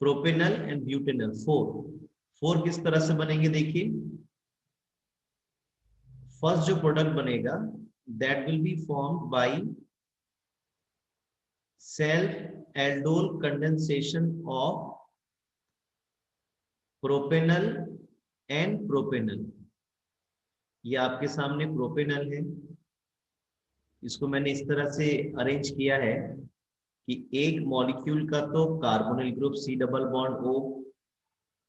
Propanal and butanal, four किस तरह से बनेंगे देखिए। फर्स्ट जो प्रोडक्ट बनेगा that will be formed by self aldol condensation of propanal and propanal. ये आपके सामने प्रोपेनल है, इसको मैंने इस तरह से अरेंज किया है कि एक मॉलिक्यूल का तो carbonyl group C double bond O,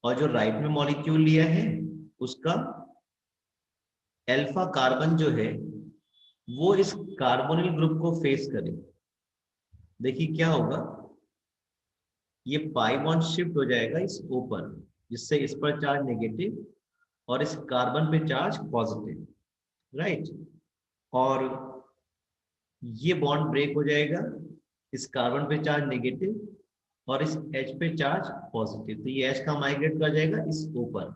और जो राइट में मॉलिक्यूल लिया है उसका अल्फा कार्बन जो है वो इस कार्बोनिल ग्रुप को फेस करे। देखिए क्या होगा, ये पाई बॉन्ड शिफ्ट हो जाएगा इस O पर, जिससे इस पर चार्ज नेगेटिव और इस कार्बन पे चार्ज पॉजिटिव, राइट। और ये बॉन्ड ब्रेक हो जाएगा, इस कार्बन पे चार्ज नेगेटिव और इस H पे चार्ज पॉजिटिव, तो ये H का माइग्रेट कर जाएगा इस O पर।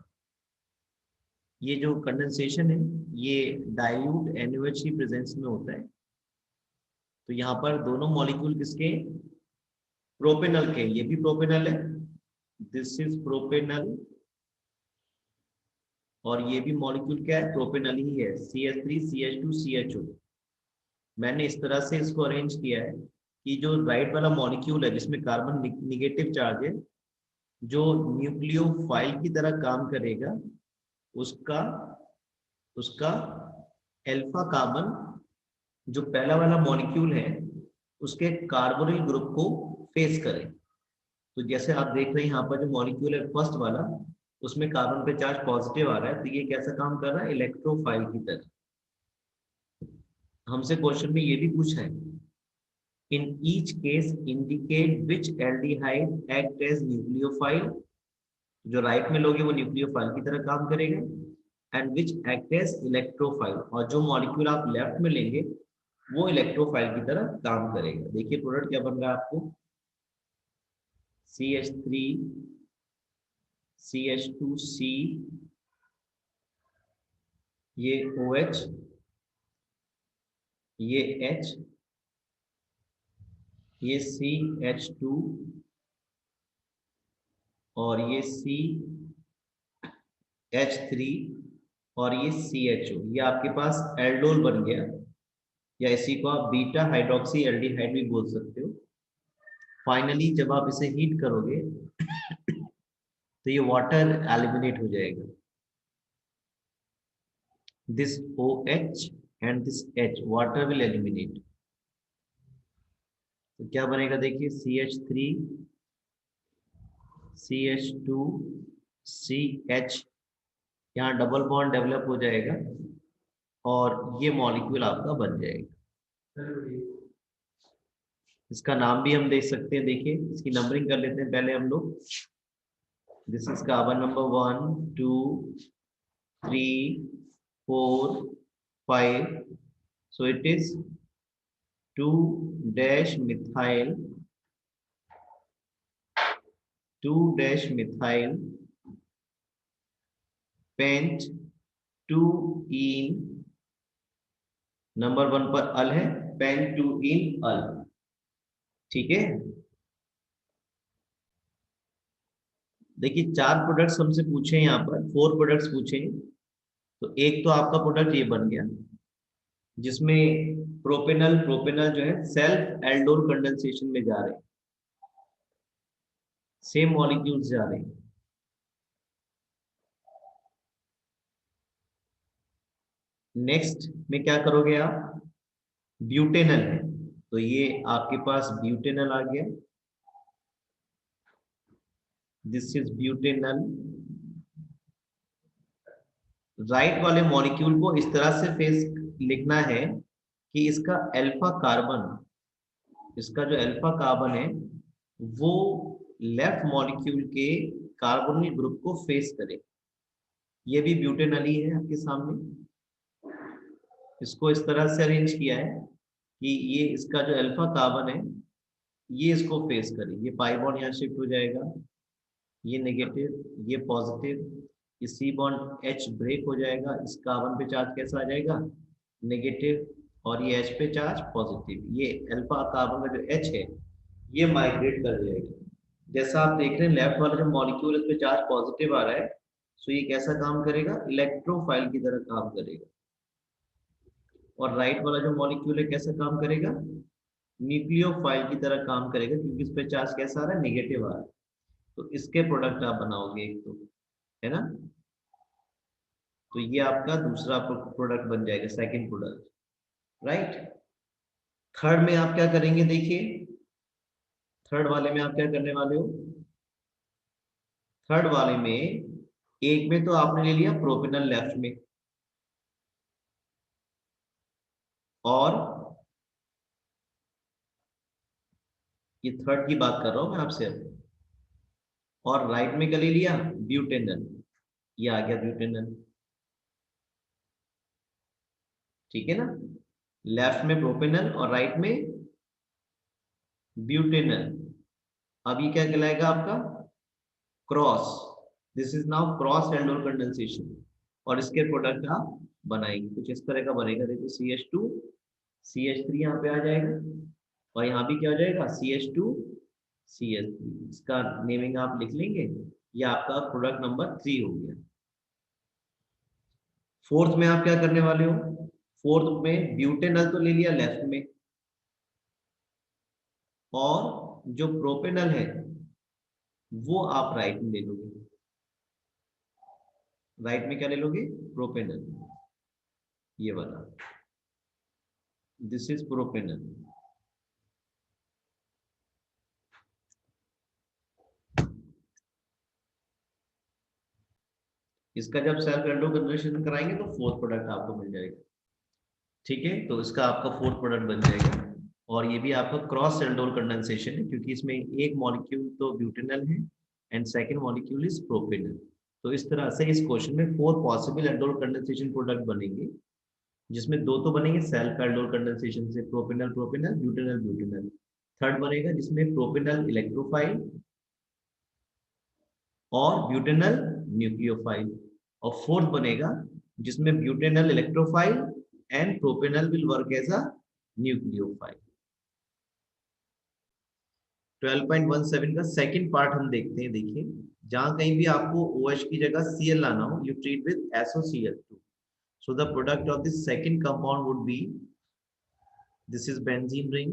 ये जो कंडेंसेशन है ये डाइल्यूट NaOH की प्रेजेंस में होता है। तो यहाँ पर दोनों मॉलिक्यूल किसके, प्रोपेनल के, ये भी प्रोपेनल है, दिस इज प्रोपेनल, और ये भी मॉलिक्यूल क्या है, प्रोपेनल ही है, CH3CH2CHO। मैंने इस तरह से इसको अरेंज किया है कि जो राइट वाला मॉलिक्यूल है जिसमें कार्बन निगेटिव चार्ज है, जो न्यूक्लियोफाइल की तरह काम करेगा, उसका उसका अल्फा कार्बन जो पहला वाला मॉलिक्यूल है उसके कार्बोनिल ग्रुप को फेस करे। तो जैसे आप देख रहे हैं यहाँ पर जो मॉलिक्यूल है फर्स्ट वाला, उसमें कार्बन पे चार्ज पॉजिटिव आ रहा है, तो ये कैसा काम कर रहा है, इलेक्ट्रोफाइल की तरह। हमसे क्वेश्चन में ये भी पूछा है, in each case indicate which aldehyde act as nucleophile. जो राइट में लोगे वो न्यूक्लियोफाइल की तरह काम करेगा, and which act as electrophile, और जो मॉलिक्यूल आप लेफ्ट में लेंगे वो इलेक्ट्रोफाइल की तरह काम करेगा। देखिए प्रोडक्ट क्या बन रहा है आपको, CH3 CH2C, ये OH, ये H, ये CH2 और ये CH3 और ये CHO। ये आपके पास एल्डोल बन गया, या इसी को आप बीटा हाइड्रोक्सी एल्डिहाइड भी बोल सकते हो। फाइनली जब आप इसे हीट करोगे तो ये वाटर एलिमिनेट हो जाएगा, this OH and this H, water will eliminate. तो क्या बनेगा देखिए, CH3 CH2 CH, यहाँ डबल बॉन्ड डेवलप हो जाएगा और ये मॉलिक्यूल आपका बन जाएगा। इसका नाम भी हम देख सकते हैं, देखिए इसकी नंबरिंग कर लेते हैं पहले हम लोग। This is carbon number 1 2 3 4 5, so it is 2-methyl 2-methyl pent 2-ene, number 1 पर अल है, पेंट 2-ene अल, ठीक है। देखिए 4 प्रोडक्ट्स हमसे पूछे, यहाँ पर 4 प्रोडक्ट्स पूछे, तो एक तो आपका प्रोडक्ट ये बन गया जिसमें प्रोपेनल जो है सेल्फ एल्डोल कंडेंसेशन में जा रहे हैं, सेम मॉलिक्यूल्स जा रहे हैं। नेक्स्ट में क्या करोगे आप, ब्यूटेनल है, तो ये आपके पास ब्यूटेनल आ गया, दिस इज ब्यूटेनल। राइट वाले मॉलिक्यूल को इस तरह से फेस लिखना है कि इसका अल्फा कार्बन, इसका जो अल्फा कार्बन है वो लेफ्ट मॉलिक्यूल के कार्बोनिल ग्रुप को फेस करे। ये भी ब्यूटेनल ही है आपके सामने, इसको इस तरह से अरेंज किया है कि ये इसका जो अल्फा कार्बन है ये इसको फेस करे, ये पाई बॉन्ड यहाँ शिफ्ट हो जाएगा, ये नेगेटिव ये पॉजिटिव, ये C बॉन्ड H ब्रेक हो जाएगा, इस कार्बन पे चार्ज कैसा आ जाएगा, नेगेटिव, और ये H पे चार्ज पॉजिटिव, ये अल्फा कार्बन का जो H है ये माइग्रेट कर जाएगा। जैसा आप देख रहे हैं लेफ्ट वाला जो मॉलिक्यूल इस पे चार्ज पॉजिटिव आ रहा है, सो ये कैसा काम करेगा, इलेक्ट्रोफाइल की तरह काम करेगा। और राइट वाला जो मॉलिक्यूल है कैसा काम करेगा, न्यूक्लियोफाइल की तरह काम करेगा, क्योंकि इस पे चार्ज कैसा आ रहा है, नेगेटिव आ रहा है। तो इसके प्रोडक्ट आप बनाओगे एक तो, है ना। तो ये आपका दूसरा प्रोडक्ट बन जाएगा, सेकंड प्रोडक्ट, राइट। थर्ड में आप क्या करेंगे, देखिए थर्ड वाले में आप क्या करने वाले हो। थर्ड वाले में एक में तो आपने ले लिया प्रोपेनल लेफ्ट में, और ये थर्ड की बात कर रहा हूं मैं आपसे अब। और राइट में क्या ले लिया, ब्यूटेनल, ये आ गया ब्यूटेनल, ठीक है ना। लेफ्ट में प्रोपेनल और राइट में ब्यूटेनल। अब ये क्या कहलाएगा आपका, cross. This is now cross aldol condensation. और इसके प्रोडक्ट आप बनाएंगे कुछ इस तरह का बनेगा, देखो CH2 CH3 यहाँ पे आ जाएगा, और यहाँ भी क्या हो जाएगा, CH2 CH3। इसका नेमिंग आप लिख लेंगे, ये आपका प्रोडक्ट नंबर 3 हो गया। फोर्थ में आप क्या करने वाले हो, फोर्थ में ब्यूटेनल तो ले लिया लेफ्ट में, और जो प्रोपेनल है वो आप राइट में ले लोगे। राइट में क्या ले लोगे, प्रोपेनल, ये वाला, दिस इज प्रोपेनल। इसका जब सेल्फ एल्डो कन्वर्शन कराएंगे तो फोर्थ प्रोडक्ट आपको मिल जाएगा, ठीक है। तो इसका आपका फोर्थ प्रोडक्ट बन जाएगा। और ये भी आपका क्रॉस एल्डोल कंडेंसेशन है, क्योंकि इसमें एक मॉलिक्यूल तो ब्यूटेनल है and second molecule is propanal. तो इस तरह से इस क्वेश्चन में 4 पॉसिबल एल्डोल कंडेंसेशन प्रोडक्ट बनेंगे, जिसमें 2 तो बनेंगे सेल्फ एल्डोल कंडेंसेशन से, propanal propanal butanal butanal. Third बनेगा जिसमें प्रोपेनल इलेक्ट्रोफाइल और ब्यूटेनल न्यूक्लियोफाइल। और फोर्थ बनेगा जिसमें butanal electrophile and propanal will work as a nucleophile. 12.17 का सेकंड पार्ट हम देखते हैं, देखिए जहां कहीं भी आपको OH की जगह Cl लाना हो, you treat with SOCl2। so the product of this second compound would be, this is benzene ring,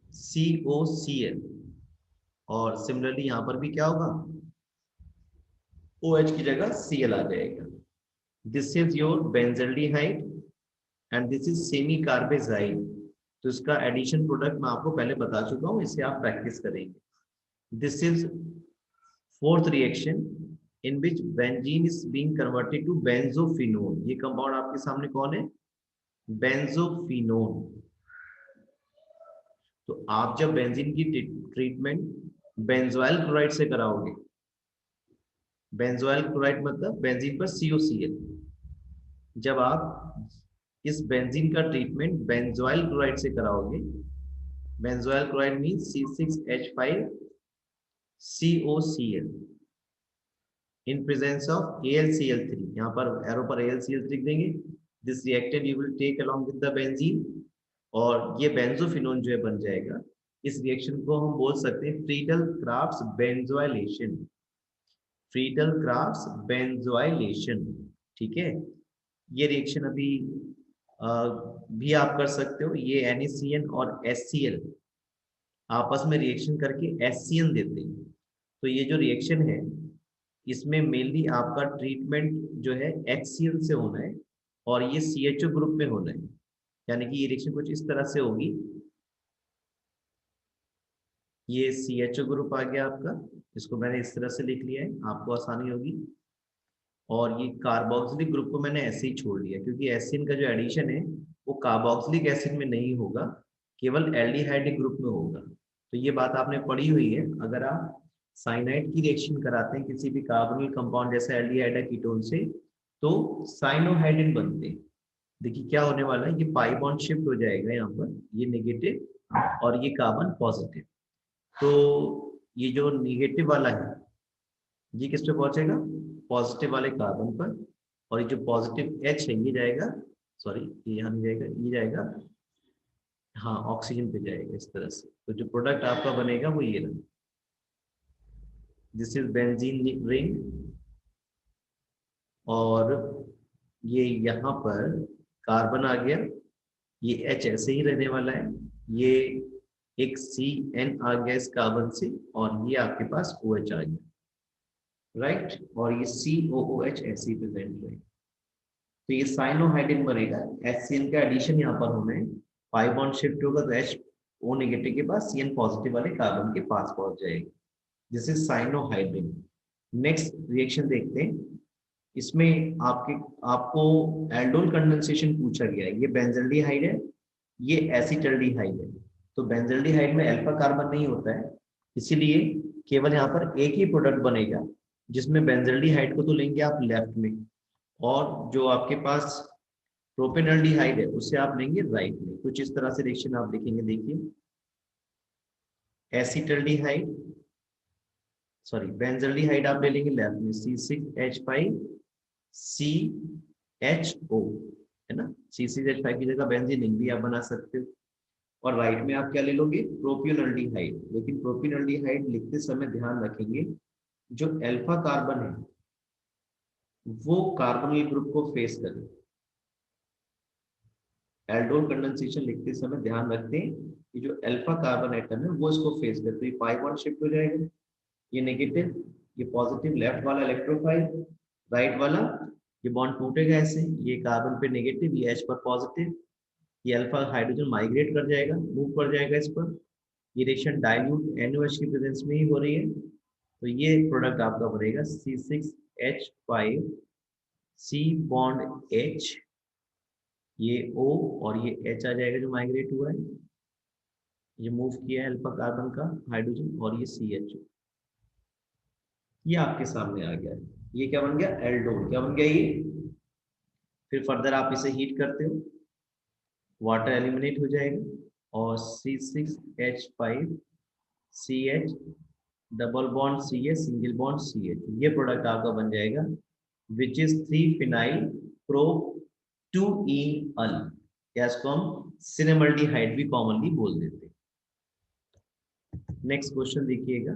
COCl। और सिमिलरली यहां पर भी क्या होगा, OH की जगह Cl आ जाएगा। This is your benzaldehyde and this is semi carbazide. तो इसका एडिशन प्रोडक्ट मैं आपको पहले बता चुका हूं, इसे आप प्रैक्टिस करेंगे। This is fourth reaction in which benzene is being converted to benzophenone. ये कंपाउंड आपके सामने कौन है, बेंजोफिनोन। तो आप जब बेंजीन की ट्रीटमेंट बेंजोइल क्लोराइड से कराओगे, बेंजोइल क्लोराइड मतलब बेंजीन पर COCl, जब आप इस बेंजीन का ट्रीटमेंट बेंजोइल क्लोराइड से कराओगे, benzoyl chloride means C6H5COCl in presence of AlCl3। यहाँ पर एरो पर AlCl3 देंगे। This reactant you will take along with the benzene, और ये बेंजोफिनोन जो है बन जाएगा। इस रिएक्शन को हम बोल सकते हैं Friedel crafts benzoylation, Friedel crafts benzoylation, ठीक है। ये रिएक्शन अभी भी आप कर सकते हो। ये NaCN और HCl आपस में रिएक्शन करके HCl देते हैं। तो ये जो रिएक्शन है इसमें मेनली आपका ट्रीटमेंट जो है HCl से होना है, और ये CHO ग्रुप में होना है। यानी कि ये रिएक्शन कुछ इस तरह से होगी, ये CHO ग्रुप आ गया आपका, इसको मैंने इस तरह से लिख लिया है, आपको आसानी होगी। और ये कार्बोक्सिलिक ग्रुप को मैंने ऐसे ही छोड़ दिया, क्योंकि एसिन का जो एडिशन है वो कार्बोक्सिलिक एसिड में नहीं होगा, केवल एल्डिहाइडिक ग्रुप में होगा। तो ये बात आपने पढ़ी हुई है। अगर आप साइनाइड की रिएक्शन कराते हैं किसी भी कार्बोनिल कंपाउंड जैसे एल्डिहाइड या कीटोन से, तो साइनोहाइड्रिन बनते हैं। देखिए क्या होने वाला है, ये पाई बॉन्ड शिफ्ट हो जाएगा यहाँ पर, ये नेगेटिव और ये कार्बन पॉजिटिव। तो ये जो नेगेटिव वाला है ये किस पे पहुंचेगा, पॉजिटिव वाले कार्बन पर। और ये जो पॉजिटिव H है ये जाएगा, सॉरी ये यहाँ नहीं जाएगा, ये जाएगा हाँ ऑक्सीजन पे जाएगा इस तरह से। तो जो प्रोडक्ट आपका बनेगा वो ये रहा, दिस इज बेंजीन रिंग। और ये यहाँ पर कार्बन आ गया, ये H ऐसे ही रहने वाला है, ये एक CN आ गया इस कार्बन से, और ये आपके पास OH आ गया, राइट। और ये COOH ऐसे ही प्रेजेंट रहेगा। तो ये साइनोहाइड्रिन बनेगा, HCN का एडिशन यहाँ पर होना है, पाई बॉन्ड शिफ्ट होगा तो HO नेगेटिव के पास CN पॉजिटिव वाले कार्बन के पास पहुंच जाएगा। This is cyanohydrin. Next reaction देखते हैं। इसमें आपको एल्डोल कंडेंसेशन पूछा गया है। ये बेंजल्डिहाइड है, ये एसिटल्डिहाइड है। तो बेंजल्डिहाइड में अल्फा कार्बन नहीं होता है, इसीलिए केवल यहाँ पर एक ही प्रोडक्ट बनेगा, जिसमें बेंजल्डिहाइड को तो लेंगे आप लेफ्ट में, और जो आपके पास प्रोपेनल्डिहाइड है उसे आप लेंगे राइट में। कुछ इस तरह से रिएक्शन आप देखेंगे, देखिए एसिटल्डिहाइड, सॉरी बेंजल्डिहाइड आप ले लेंगे लेफ्ट में, C6H5CHO, है ना। C6H5 की जगह बेंजीन भी आप बना सकते हो। और राइट में आप क्या ले लोगे, प्रोपियोनल्डिहाइड। लेकिन प्रोपियोनल्डिहाइड लिखते समय ध्यान रखेंगे, जो अल्फा कार्बन है वो कार्बोनिल ग्रुप को फेस करे। एल्डोल कंडेंसेशन लिखते समय ध्यान रखते हैं कि जो अल्फा कार्बन एटम है वो इसको फेस करे, तो ये पाई बॉन्ड शिफ्ट हो जाएगा, ये नेगेटिव, ये पॉजिटिव, लेफ्ट वाला इलेक्ट्रोफाइल, राइट वाला ये बॉन्ड टूटेगा ऐसे, ये कार्बन पे नेगेटिव, ये H पर पॉजिटिव, ये अल्फा हाइड्रोजन माइग्रेट कर जाएगा, मूव कर जाएगा इस पर। ये रिएक्शन डाइल्यूट NaOH की प्रेजेंस में ही हो रही है, तो ये प्रोडक्ट आपका बनेगा C6H5C बॉन्ड H, ये O और ये H आ जाएगा जो माइग्रेट हुआ है, ये मूव किया है अल्फा कार्बन का हाइड्रोजन, और ये CHO, ये आपके सामने आ गया है। ये क्या बन गया, एल्डोल। क्या बन गया ये, फिर फर्दर आप इसे हीट करते हो, वाटर एलिमिनेट हो जाएगा और C6H5CH double bond CH single bond CH, ये प्रोडक्ट आपका बन जाएगा, विच इज 3 फिनाइल प्रो 2 अल, या इसको हम सिनेमल्डिहाइड भी कॉमनली बोल देते हैं। नेक्स्ट क्वेश्चन देखिएगा,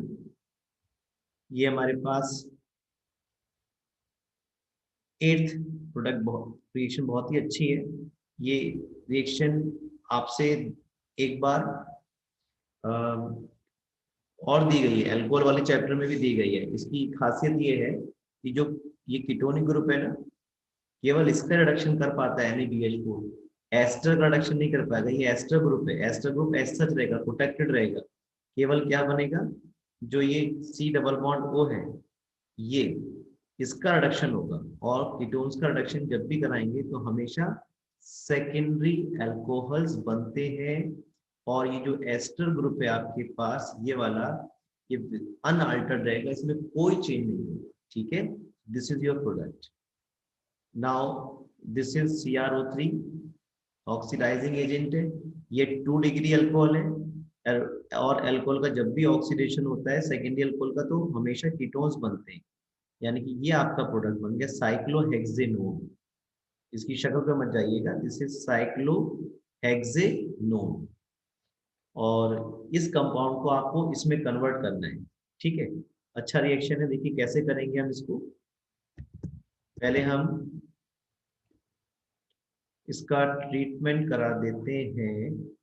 ये हमारे पास 8th प्रोडक्ट, रिएक्शन बहुत ही अच्छी है। ये रिएक्शन आपसे एक बार और दी गई है, अल्कोहल वाले चैप्टर में भी दी गई है। इसकी खासियत ये है कि जो ये कीटोनिक ग्रुप है ना, केवल इसका रिडक्शन कर पाता है NaBH4, एस्टर का रिडक्शन नहीं कर पाएगा। ये एस्टर ग्रुप है, एस्टर ग्रुप एज सच रहेगा, प्रोटेक्टेड रहेगा। केवल क्या बनेगा, जो ये C डबल बॉन्ड O है, ये इसका रिडक्शन होगा। और कीटोन्स का रिडक्शन जब भी कराएंगे तो हमेशा सेकेंडरी अल्कोहल्स बनते हैं, और ये जो एस्टर ग्रुप है आपके पास ये वाला, ये अनअल्टर्ड रहेगा, इसमें कोई चेंज नहीं होगा, ठीक है। This is your product. Now this is CrO3, oxidising agent है, ये 2 डिग्री अल्कोहल है। और अल्कोहल का जब भी ऑक्सीडेशन होता है सेकेंडरी अल्कोहल का, तो हमेशा कीटोन्स बनते हैं, यानी कि ये आपका प्रोडक्ट बन गया साइक्लोहेक्सेनोन। इसकी शक्ल पे मत जाइएगा, दिस इज साइक्लोहेक्सेनोन। और इस कंपाउंड को आपको इसमें कन्वर्ट करना है, ठीक है। अच्छा रिएक्शन है, देखिए कैसे करेंगे हम इसको। पहले हम इसका ट्रीटमेंट करा देते हैं,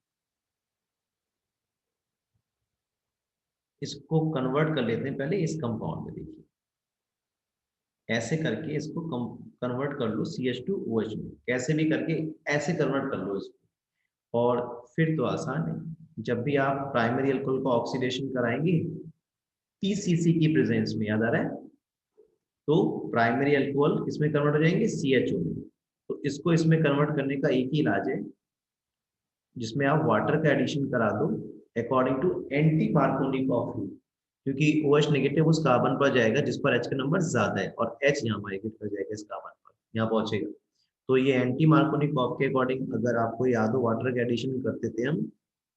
इसको कन्वर्ट कर लेते हैं पहले इस कंपाउंड में। देखिए ऐसे करके इसको कन्वर्ट कर लो CH2OH में, कैसे भी करके ऐसे कन्वर्ट कर लो इसको। और फिर तो आसान है, जब भी आप प्राइमरी अल्कोहल का ऑक्सीडेशन कराएंगे PCC की प्रेजेंस में, याद आ रहा है, तो प्राइमरी अल्कोहल किसमें कन्वर्ट हो जाएंगे, CHO में। तो इसको इसमें कन्वर्ट करने का एक ही इलाज है, जिसमें आप वाटर का एडिशन करा दो according to anti Markovnikov rule, क्योंकि OH नेगेटिव उस कार्बन पर जाएगा जिस पर H का नंबर ज्यादा है, और H यहाँ माइग्रेट कर जाएगा इस कार्बन पर, यहाँ पहुंचेगा। तो ये एंटी मार्कोनिक ऑफ के अकॉर्डिंग, अगर आपको याद हो, वाटर का एडिशन करते थे हम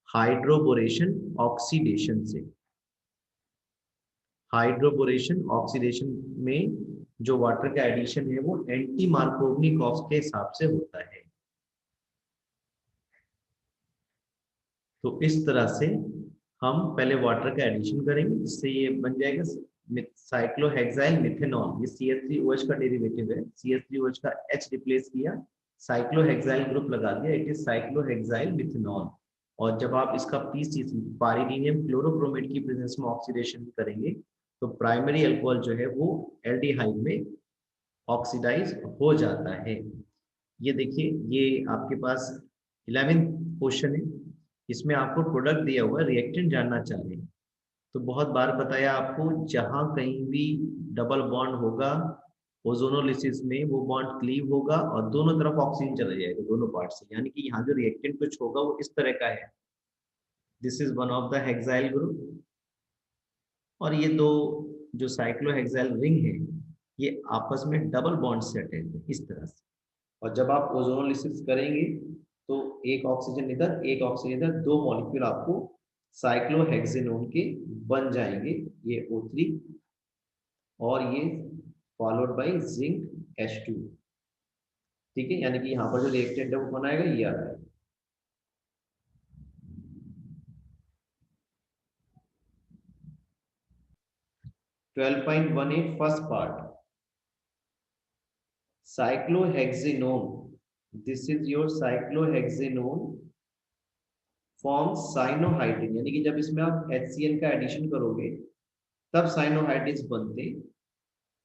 हाइड्रोबोरेशन ऑक्सीडेशन से। हाइड्रोबोरेशन ऑक्सीडेशन में जो वाटर का एडिशन है वो एंटी मार्कोनिक ऑफ के हिसाब से होता है। तो इस तरह से हम पहले वाटर का एडिशन करेंगे, जिससे ये बन जाएगा साइक्लोहेक्साइल मिथेनॉल। ये CH3OH का डेरिवेटिव है, CH3OH का H रिप्लेस किया, साइक्लोहेक्साइल ग्रुप लगा दिया, इट इज साइक्लोहेक्साइल मिथेनॉल। और जब आप इसका पीसीसी पाइरीडिनियम क्लोरोब्रोमेट की प्रेजेंस में ऑक्सीडेशन करेंगे तो प्राइमरी अल्कोहल जो है वो एल्डिहाइड में ऑक्सीडाइज हो जाता है। ये देखिए, ये आपके पास 11th क्वेश्चन है, इसमें आपको प्रोडक्ट दिया हुआ है, रिएक्टेंट जानना चाह रहे हैं। तो बहुत बार बताया आपको, जहां कहीं भी डबल बॉन्ड होगा ओजोनोलिसिस में, वो बॉन्ड क्लीव होगा और दोनों तरफ ऑक्सीजन चला जाएगा दोनों पार्ट से, यानी कि यहाँ जो रिएक्टेंट कुछ होगा वो इस तरह का है। This is one of the hexyl group, और ये दो जो साइक्लोहेक्साइल रिंग है ये आपस में डबल बॉन्ड से अटैच है इस तरह से। और जब आप ओजोनोलिसिस करेंगे तो एक ऑक्सीजन इधर एक ऑक्सीजन इधर, दो मॉलिक्यूल आपको साइक्लोहेक्सेनोन के बन जाएंगे, ये O3 और ये फॉलोड बाय जिंक H2। ठीक है, यानी कि यहाँ पर जो रिएक्टेंट है वो बनाएगा ये आ रहा है। First part, cyclohexanone, this is your cyclohexanone form cyanohydrin, यानी कि जब इसमें आप HCl का एडिशन करोगे तब साइनोहाइड्रिन्स बनते,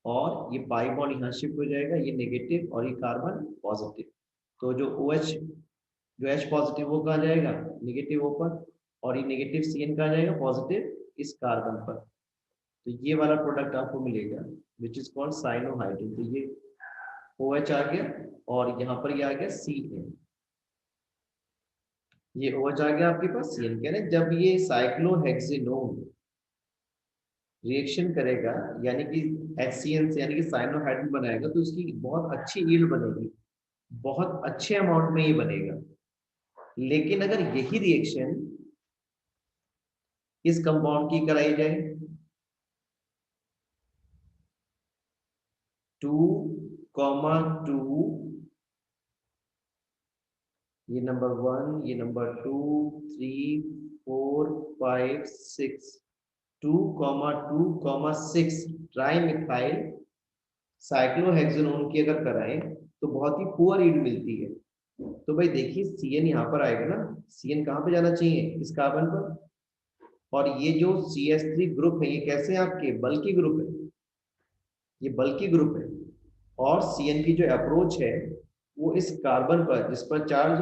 और ये पाई बॉन्ड यहाँ शिफ्ट हो जाएगा, ये नेगेटिव और ये कार्बन पॉजिटिव। तो जो OH जो H पॉजिटिव वो कहाँ जाएगा, नेगेटिव ऊपर, और ये नेगेटिव CN कहाँ जाएगा, पॉजिटिव इस कार्बन पर। तो ये वाला प्रोडक्ट आपको मिलेगा विच इज कॉल्ड साइनोहाइड्रिन। तो ये OH आ गया और यहाँ पर ये आ गया CN, ये OH आ गया आपके पास, CN कह रहे जब ये साइक्लोहेक्सेनोन रिएक्शन करेगा यानी कि HCN से, यानी कि साइनोहाइड्रिन बनाएगा, तो उसकी बहुत अच्छी यील्ड बनेगी, बहुत अच्छे अमाउंट में ये बनेगा। लेकिन अगर यही रिएक्शन इस कंपाउंड की कराई जाए 2,2, ये नंबर 1, ये नंबर 2, 3, 4, 5, 6, 2,2,6 ट्राई मिथाइल साइक्लोहेक्सेनोन की अगर कराएं तो बहुत ही पुअर यील्ड मिलती है। तो भाई देखिए CN यहाँ पर आएगा ना, CN कहाँ पे जाना चाहिए, इस कार्बन पर, और ये जो CH3 ग्रुप है ये कैसे है आपके, बल्की ग्रुप है, ये बल्की ग्रुप है, और CN की जो अप्रोच है वो इस कार्बन पर, जिस पर चार्ज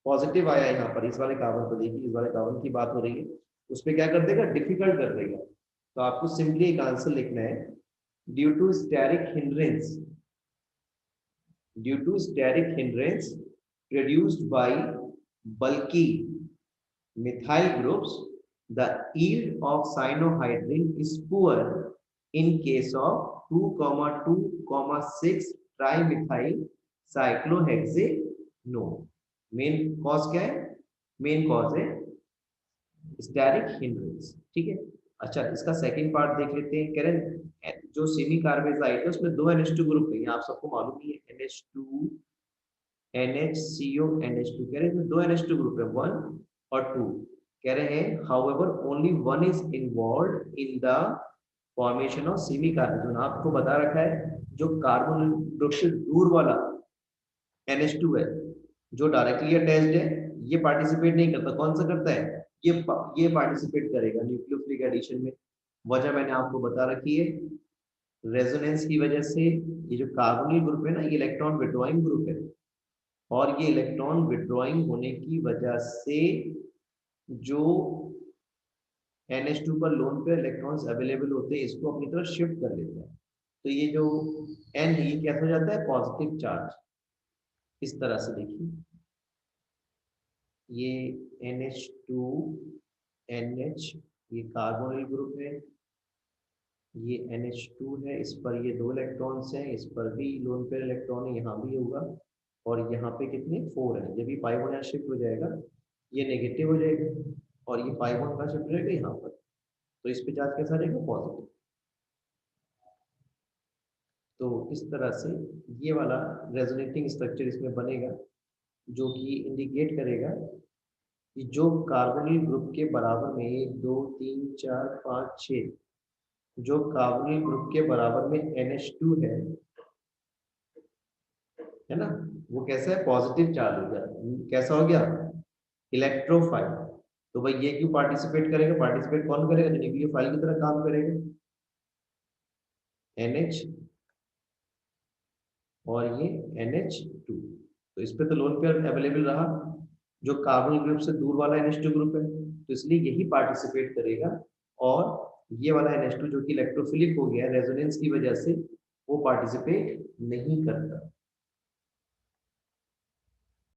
पॉजिटिव आया है यहाँ पर, इस वाले कार्बन पर, देखिए इस वाले कार्बन की बात हो रही है, उस पर क्या कर देगा, डिफिकल्ट कर देगा। तो आपको सिंपली एक आंसर लिखना है, due to steric hindrance, due to steric hindrance produced by bulky methyl groups, the yield of cyanohydrin is poor in case of 2,2,6 trimethyl cyclohexanone। Main cause क्या है, मेन कॉज है स्टेरिक हिंड्रेंस। ठीक है, अच्छा इसका second part देख लेते हैं। कह रहे जो सेमी कार्बेजाइड है उसमें दो NH2 ग्रुप है, ये आप सबको मालूम ही है, NH2 NHCO NH2, कह रहे हैं दो NH2 ग्रुप है, 1 और 2। कह रहे हैं however only one is involved in the formation of semi carbon. आपको बता रखा है जो कार्बन ग्रुप से दूर वाला NH2 है जो डायरेक्टली अटैच्ड है, ये पार्टिसिपेट नहीं करता, कौन सा करता है, ये पार्टिसिपेट करेगा न्यूक्लियोफिलिक एडिशन में। वजह मैंने आपको बता रखी है, रेजोनेंस की वजह से ये जो कार्बोनिल ग्रुप है ना, ये इलेक्ट्रॉन विड्रॉइंग ग्रुप है, और ये इलेक्ट्रॉन विड्रॉइंग होने की वजह से जो NH2 पर लोन पे इलेक्ट्रॉन्स अवेलेबल होते हैं इसको अपनी तरफ शिफ्ट कर लेता है। तो ये जो N है ये क्या हो जाता है, पॉजिटिव चार्ज। इस तरह से देखिए, ये NH2 NH, ये कार्बोनिल ग्रुप है, ये NH2 है, इस पर ये दो इलेक्ट्रॉन्स हैं, इस पर भी लोन पेयर इलेक्ट्रॉन है, यहाँ भी होगा, और यहाँ पे कितने 4 है। जब ये पाई बॉन्ड यहाँ शिफ्ट हो जाएगा ये नेगेटिव हो जाएगा, और ये पाई बॉन्ड कहाँ शिफ्ट हो जाएगा, यहाँ पर, तो इस पे चार्ज कैसा रहेगा, पॉजिटिव। तो इस तरह से ये वाला रेजोनेटिंग स्ट्रक्चर इसमें बनेगा जो कि इंडिकेट करेगा कि जो कार्बोनिल ग्रुप के बराबर में 1 2 3 4 5 6 जो कार्बोनिल ग्रुप के बराबर में NH2 है ना, वो कैसा है, पॉजिटिव चार्ज हो गया। कैसा हो गया, इलेक्ट्रोफाइल। तो भाई ये क्यों पार्टिसिपेट करेगा, पार्टिसिपेट कौन करेगा, जो न्यूक्लियोफाइल की तरह काम करेगा, NH और ये NH2। तो इस पे तो लोन पेयर अवेलेबल रहा, जो कार्बन ग्रुप से दूर वाला NH2 ग्रुप है, तो इसलिए यही पार्टिसिपेट करेगा। और ये वाला NH2 जो कि इलेक्ट्रोफिलिक हो गया रेजोनेंस की वजह से, वो पार्टिसिपेट नहीं करता।